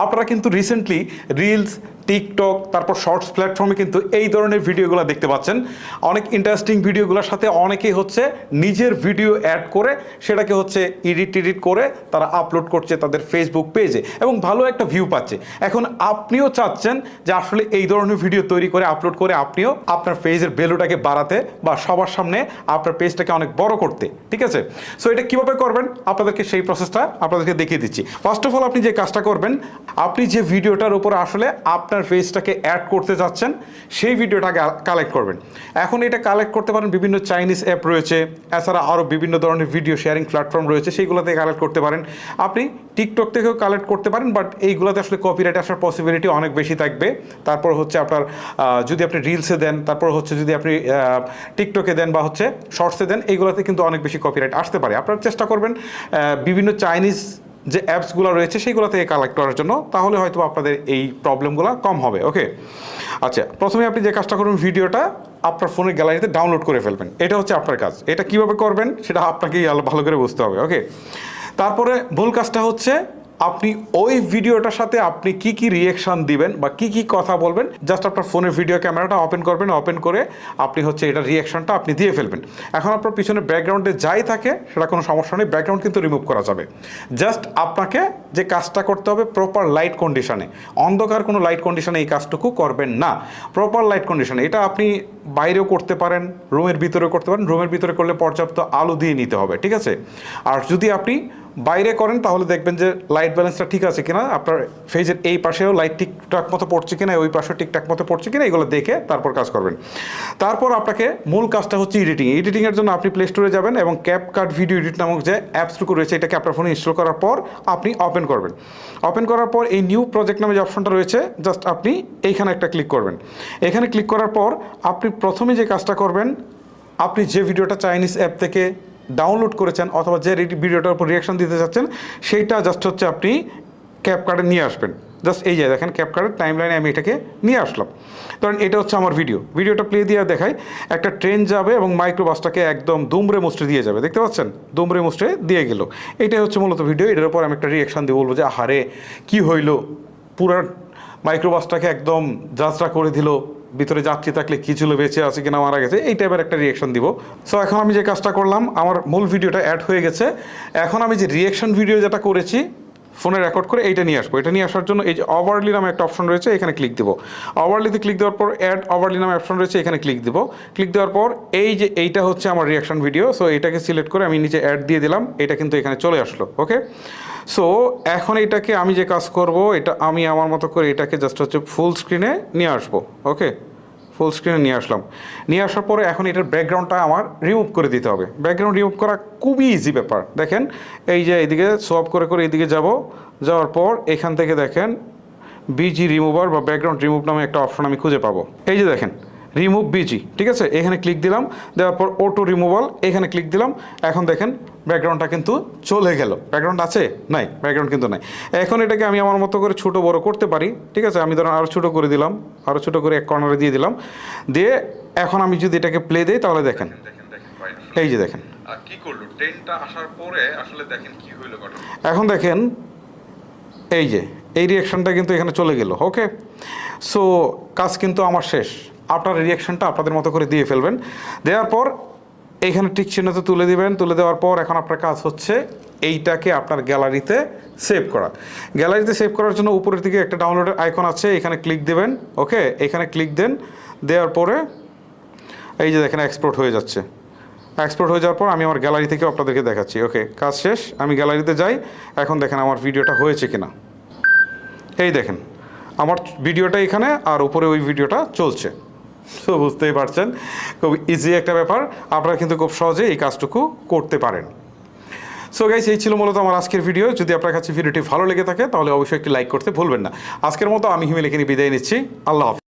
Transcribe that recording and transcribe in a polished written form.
আপনারা কিন্তু recently reels, TikTok, তারপর শর্টস প্ল্যাটফর্মে কিন্তু এই ধরনের ভিডিওগুলো দেখতে পাচ্ছেন। অনেক ইন্টারেস্টিং ভিডিওগুলোর সাথে অনেকেই হচ্ছে নিজের ভিডিও অ্যাড করে সেটাকে হচ্ছে এডিট করে তারা আপলোড করছে তাদের ফেসবুক পেজে এবং ভালো একটা ভিউ পাচ্ছে। এখন আপনিও চাচ্ছেন যে আসলে এই ধরনের ভিডিও তৈরি করে আপলোড করে আপনিও আপনার পেজের ভ্যালুটাকে বাড়াতে বা সবার সামনে আপনার পেজটাকে অনেক বড় করতে, ঠিক আছে? সো এটা কীভাবে করবেন আপনাদেরকে সেই প্রসেসটা আপনাদেরকে দেখিয়ে দিচ্ছি। ফার্স্ট অফ অল আপনি যে কাজটা করবেন, আপনি যে ভিডিওটার উপর আসলে আপনার পেজটাকে অ্যাড করতে যাচ্ছেন সেই ভিডিওটাকে কালেক্ট করবেন। এখন এটা কালেক্ট করতে পারেন বিভিন্ন চাইনিজ অ্যাপ রয়েছে, এছাড়া আরও বিভিন্ন ধরনের ভিডিও শেয়ারিং প্ল্যাটফর্ম রয়েছে, সেইগুলোতে কালেক্ট করতে পারেন। আপনি টিকটক থেকেও কালেক্ট করতে পারেন, বাট এইগুলোতে আসলে কপিরাইট আসার পসিবিলিটি অনেক বেশি থাকবে। তারপর হচ্ছে আপনার যদি আপনি রিলসে দেন, তারপর হচ্ছে যদি আপনি টিকটকে দেন বা হচ্ছে শর্টসে দেন, এইগুলোতে কিন্তু অনেক বেশি কপিরাইট আসতে পারে। আপনারা চেষ্টা করবেন বিভিন্ন চাইনিজ যে অ্যাপসগুলো রয়েছে সেইগুলো থেকে কালেক্ট করার জন্য, তাহলে হয়তো আপনাদের এই প্রবলেমগুলো কম হবে। ওকে, আচ্ছা, প্রথমে আপনি যে কাজটা করবেন, ভিডিওটা আপনার ফোনের গ্যালারিতে ডাউনলোড করে ফেলবেন। এটা হচ্ছে আপনার কাজ। এটা কীভাবে করবেন সেটা আপনাকেই ভালো করে বুঝতে হবে। ওকে, তারপরে ভুল কাজটা হচ্ছে আপনি ওই ভিডিওটার সাথে আপনি কি কি রিয়েকশন দিবেন বা কি কি কথা বলবেন, জাস্ট আপনার ফোনের ভিডিও ক্যামেরাটা ওপেন করবেন, ওপেন করে আপনি হচ্ছে এটা রিয়েকশনটা আপনি দিয়ে ফেলবেন। এখন আপনার পিছনে ব্যাকগ্রাউন্ডে যাই থাকে সেটা কোনো সমস্যা নেই, ব্যাকগ্রাউন্ড কিন্তু রিমুভ করা যাবে। জাস্ট আপনাকে যে কাজটা করতে হবে প্রপার লাইট কন্ডিশনে, অন্ধকার কোনো লাইট কন্ডিশনে এই কাজটুকু করবেন না, প্রপার লাইট কন্ডিশনে। এটা আপনি বাইরেও করতে পারেন, রুমের ভিতরেও করতে পারেন। রুমের ভিতরে করলে পর্যাপ্ত আলো দিয়ে নিতে হবে, ঠিক আছে? আর যদি আপনি বাইরে করেন তাহলে দেখবেন যে লাইট ব্যালেন্সটা ঠিক আছে কিনা, আপনার ফেজের এই পাশেও লাইট ঠিকঠাক মতো পড়ছে কিনা, ওই পাশেও ঠিকঠাক মতো পড়ছে কিনা, এগুলো দেখে তারপর কাজ করবেন। তারপর আপনাকে মূল কাজটা হচ্ছে এডিটিংয়ের জন্য আপনি প্লে স্টোরে যাবেন এবং ক্যাপকাট ভিডিও এডিট নামক যে অ্যাপসটুকু রয়েছে এটাকে আপনার ফোনে ইনস্টল করার পর আপনি ওপেন করবেন। ওপেন করার পর এই নিউ প্রজেক্ট নামে যে অপশনটা রয়েছে, জাস্ট আপনি এইখানে একটা ক্লিক করবেন। এখানে ক্লিক করার পর আপনি প্রথমে যে কাজটা করবেন, আপনি যে ভিডিওটা চাইনিজ অ্যাপ থেকে ডাউনলোড করেছেন অথবা যে ভিডিওটার উপর রিয়াকশন দিতে চাচ্ছেন সেইটা জাস্ট হচ্ছে আপনি ক্যাপকাটে নিয়ে আসবেন। জাস্ট এই যে দেখেন ক্যাপকাটের টাইমলাইনে আমি এটাকে নিয়ে আসলাম। কারণ এটা হচ্ছে আমার ভিডিওটা প্লে দিয়ে দেখাই। একটা ট্রেন যাবে এবং মাইক্রোবাসটাকে একদম দুমড়ে মুচড়ে দিয়ে যাবে, দেখতে পাচ্ছেন? দুমড়ে মুচড়ে দিয়ে গেল। এটাই হচ্ছে মূলত ভিডিও। এটার উপর আমি একটা রিয়াকশান দিয়ে বলবো যে আহারে কী হইলো, পুরা মাইক্রোবাসটাকে একদম যাত্রা করে দিল, ভিতরে যাত্রী থাকলে কী ছিল, বেঁচে আছে কিনা মারা গেছে, এই টাইপের একটা রিয়েকশন দিব। সো এখন আমি যে কাজটা করলাম, আমার মূল ভিডিওটা অ্যাড হয়ে গেছে। এখন আমি যে রিয়েকশন ভিডিও যেটা করেছি ফোনে রেকর্ড করে এইটা নিয়ে আসবো। এটা নিয়ে আসার জন্য এই যে ওভারলি নামে একটা অপশন রয়েছে, এখানে ক্লিক দেবো। ওভারলিতে ক্লিক দেওয়ার পর অ্যাড ওভারলি নামে অপশন রয়েছে, এখানে ক্লিক দেবো। ক্লিক দেওয়ার পর এই যে এইটা হচ্ছে আমার রিয়াকশন ভিডিও। সো এইটাকে সিলেক্ট করে আমি নিচে অ্যাড দিয়ে দিলাম, এটা কিন্তু এখানে চলে আসলো। ওকে, সো এখন এটাকে আমি যে কাজ করব, এটা আমি আমার মতো করে এটাকে জাস্ট হচ্ছে ফুল স্ক্রিনে নিয়ে আসবো। ওকে, ফুল স্ক্রিনে নিয়ে আসলাম। নিয়ে আসার পরে এখন এটার ব্যাকগ্রাউন্ডটা আমার রিমুভ করে দিতে হবে। ব্যাকগ্রাউন্ড রিমুভ করা খুবই ইজি ব্যাপার। দেখেন এই যে এইদিকে সোয়াপ করে এইদিকে যাওয়ার পর এখান থেকে দেখেন বিজি রিমুভার বা ব্যাকগ্রাউন্ড রিমুভ নামে একটা অপশন আমি খুঁজে পাবো। এই যে দেখেন রিমুভ বিজি, ঠিক আছে? এখানে ক্লিক দিলাম, দেওয়ার পর অটো রিমুভাল এখানে ক্লিক দিলাম। এখন দেখেন ব্যাকগ্রাউন্ডটা কিন্তু চলে গেল। ব্যাকগ্রাউন্ড আছে? নাই, ব্যাকগ্রাউন্ড কিন্তু নাই। এখন এটাকে আমি আমার মতো করে ছোটো বড়ো করতে পারি, ঠিক আছে? আমি ধরুন আরও ছোটো করে দিলাম, আরও ছোটো করে এক কর্নারে দিয়ে দিলাম। দিয়ে এখন আমি যদি এটাকে প্লে দিই তাহলে দেখেন এই যে দেখেন কি করলো, ট্রেনটা আসার পরে আসলে দেখেন কি হইলো ঘটনা। এখন দেখেন এই যে এই রিয়াকশানটা কিন্তু এখানে চলে গেল। ওকে, সো কাজ কিন্তু আমার শেষ। আপনার রিয়াকশানটা আপনাদের মতো করে দিয়ে ফেলবেন। দেওয়ার পর এইখানে টিক চিহ্নতে তুলে দিবেন। তুলে দেওয়ার পর এখন আপনার কাজ হচ্ছে এইটাকে আপনার গ্যালারিতে সেভ করা। গ্যালারিতে সেভ করার জন্য উপরের দিকে একটা ডাউনলোডের আইকন আছে, এখানে ক্লিক দেবেন। ওকে, এখানে ক্লিক দেন। দেওয়ার পরে এই যে দেখেন এক্সপোর্ট হয়ে যাচ্ছে। এক্সপোর্ট হয়ে যাওয়ার পর আমি আমার গ্যালারি থেকে আপনাদেরকে দেখাচ্ছি। ওকে, কাজ শেষ। আমি গ্যালারিতে যাই। এখন দেখেন আমার ভিডিওটা হয়েছে কিনা। এই দেখেন আমার ভিডিওটা এখানে আর উপরে ওই ভিডিওটা চলছে। তো বুঝতেই পারছেন খুব ইজি একটা ব্যাপার। আপনারা কিন্তু খুব সহজে এই কাজটুকু করতে পারেন। সো গাইস, এই ছিল মূলত আমার আজকের ভিডিও। যদি আপনার কাছে ভিডিওটি ভালো লেগে থাকে তাহলে অবশ্যই একটি লাইক করতে ভুলবেন না। আজকের মতো আমি হিমেল এখানে বিদায় নিচ্ছি। আল্লাহ হাফেজ।